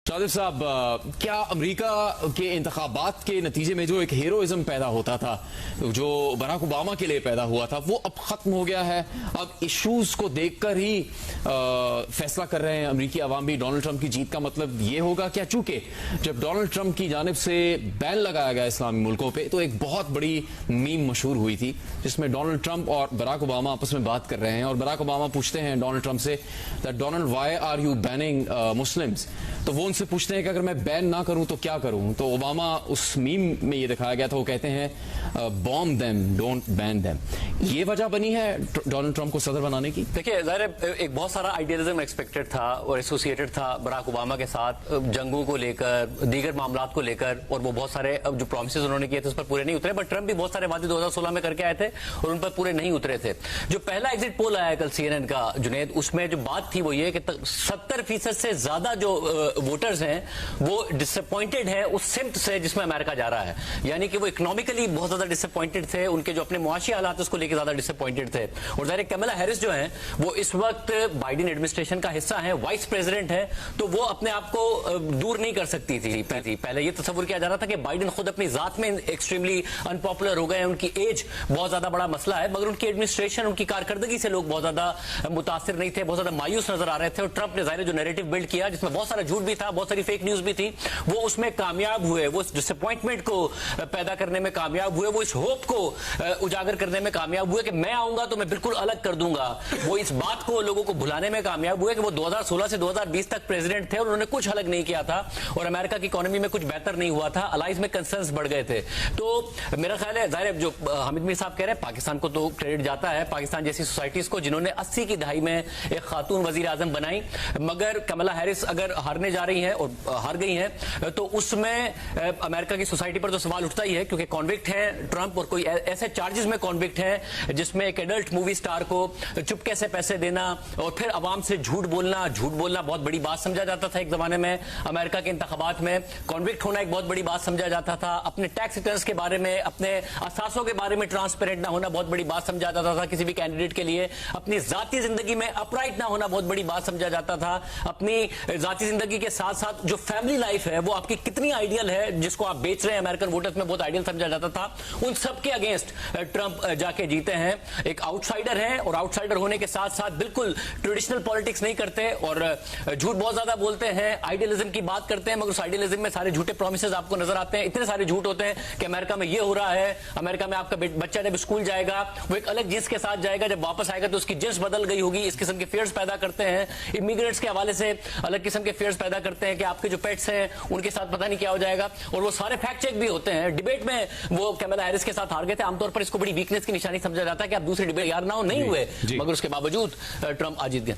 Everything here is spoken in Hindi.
शादिब साहब, क्या अमेरिका के इंतखाबात के नतीजे में जो एक हीरोइज्म पैदा होता था, जो बराक ओबामा के लिए पैदा हुआ था, वो अब खत्म हो गया है। अब इश्यूज को देखकर ही फैसला कर रहे हैं अमेरिकी अवाम भी। डोनाल्ड ट्रंप की जीत का मतलब ये होगा क्या? चूंकि जब डोनाल्ड ट्रंप की जानिब से बैन लगाया गया इस्लामी मुल्कों पर, तो एक बहुत बड़ी मीम मशहूर हुई थी जिसमें डोनाल्ड ट्रंप और बराक ओबामा आपस में बात कर रहे हैं और बराक ओबामा पूछते हैं डोनाल्ड ट्रंप से that Donald why are you banning Muslims. तो वो उनसे पूछते हैं कि अगर मैं बैन ना करूं तो क्या करूं। तो ओबामा, उस मीम में ये दिखाया गया था, वो कहते हैं bomb them, don't ban them. ये वजह बनी है डोनाल्ड ट्रंप को सदर बनाने की? देखिए, ज़ाहिर एक बहुत सारा आइडियलिज्म एक्सपेक्टेड था और एसोसिएटेड था बराक ओबामा के साथ, जंगों को लेकर, दीगर मामलात को लेकर, और वो बहुत सारे जो प्रॉमिसेस उन्होंने किए थे उस पर पूरे नहीं उतरे। बट ट्रंप भी बहुत सारे वादे 2016 में करके आए थे और उन पर पूरे नहीं उतरे थे। जो पहला एग्जिट पोल आया कल CNN का, जुनेद, उसमें जो बात थी वो ये कि 70% से ज्यादा जो वोटर्स हैं वो डिसअपॉइंटेड है उस सिम्त से जिसमें अमेरिका जा रहा है। यानी कि वो इकोनॉमिकली बहुत ज्यादा डिसअपॉइंटेड थे, उनके जो अपने मुआशी हालात उसको लेकर ज्यादा डिसअपॉइंटेड थे। और ज़ाहिर कमला हैरिस जो है वो इस वक्त बाइडेन एडमिनिस्ट्रेशन का हिस्सा है, वाइस प्रेसिडेंट है, तो वो अपने आप को दूर नहीं कर सकती थी। पहले ये तस्वुर किया जा रहा था कि बाइडेन खुद अपनी जात में एक्सट्रीमली अनपॉपुलर हो गए हैं, उनकी एज बहुत ज्यादा बड़ा मसला है, मगर उनकी एडमिनिस्ट्रेशन, उनकी कारकर्दगी से लोग बहुत ज्यादा मुतासिर नहीं थे, बहुत ज्यादा मायूस नजर आ रहे थे। और ट्रंप ने ज़ाहिर जो नैरेटिव बिल्ड किया जिसमें बहुत सारा झूठ भी था, बहुत सारी फेक न्यूज भी थी, वो उसमें कामयाब हुए, वो इस डिसअपॉइंटमेंट को पैदा करने में कामयाब हुए, वो इस होप को उजागर करने में कामयाब हुए कि मैं आऊंगा तो मैं बिल्कुल अलग कर दूंगा। वो इस बात को लोगों को भुलाने में कामयाब हुए कि वो 2016 से 2020 तक प्रेसिडेंट थे और उन्होंने कुछ अलग नहीं किया था और अमेरिका की इकोनॉमी में कुछ बेहतर नहीं हुआ था, अलाइज में कंसर्न्स बढ़ गए थे। तो मेरा ख्याल है, जाहिर जो हामिद मीर साहब कह रहे हैं, पाकिस्तान को तो क्रेडिट जाता है, पाकिस्तान जैसी सोसाइटीज को जिन्होंने 80 की दहाई में एक खातून वजीर आजम बनाई। मगर कमला हैरिस अगर हारने जा रही है और हार गई है तो उसमें अमेरिका की सोसाइटी पर तो सवाल उठता ही है, क्योंकि कॉन्विक्ट है ट्रंप और कोई ऐसे चार्जेस में कॉन्विक्ट है जिसमें एक एडल्ट मूवी स्टार को चुपके से पैसे देना और फिर अवाम से झूठ बोलना बहुत बड़ी बात समझा जाता था। एक जमाने में अमेरिका के इंतखाबात में कॉन्विक्ट होना एक बहुत बड़ी बात समझा जाता था। अपने टैक्स रिटर्न्स के बारे में, अपने असासों के बारे में ट्रांसपेरेंट ना होना बहुत बड़ी बात समझा जाता था किसी भी कैंडिडेट के लिए। अपनी जाती जिंदगी में अपराइट ना होना बहुत बड़ी बात समझा जाता था। अपनी जाती जिंदगी के साथ साथ जो फैमिली लाइफ है वो आपकी कितनी आइडियल है, जिसको आप बेच रहे हैं अमेरिकन वोटर्स में, बहुत आइडियल समझा जाता था। उन सबके अगेंस्ट ट्रंप जाके जीते हैं। एक आउटसाइडर है और आउटसाइडर होने के साथ साथ बिल्कुल ट्रेडिशनल पॉलिटिक्स नहीं करते और झूठ बहुत ज्यादा बोलते हैं, आइडियलिज्म की बात करते हैं, मगर उस आइडियलिज्म में सारे झूठे प्रोमिसेस आपको नजर आते हैं। इतने सारे झूठ होते हैं कि अमेरिका में ये हो रहा है, अमेरिका में आपका बच्चा जब स्कूल जाएगा वो एक अलग जिन्स के साथ जाएगा, जब वापस आएगा तो उसकी जिन्स बदल गई होगी। इस किस्म के फेयर्स पैदा करते हैं। इमिग्रेंट्स के हवाले से अलग किस्म के फेयर्स पैदा करते हैं कि आपके जो पेट्स हैं उनके साथ पता नहीं क्या हो जाएगा, और वो सारे फैक्ट चेक भी होते हैं। डिबेट में वो कमला हैरिस के साथ हार गए थे, आमतौर पर इसको बड़ी वीकनेस की निशानी समझा जाता है कि आप दूसरी डिबेट यार ना हो, नहीं हुए, मगर उसके बावजूद ट्रंप आज जीत गए।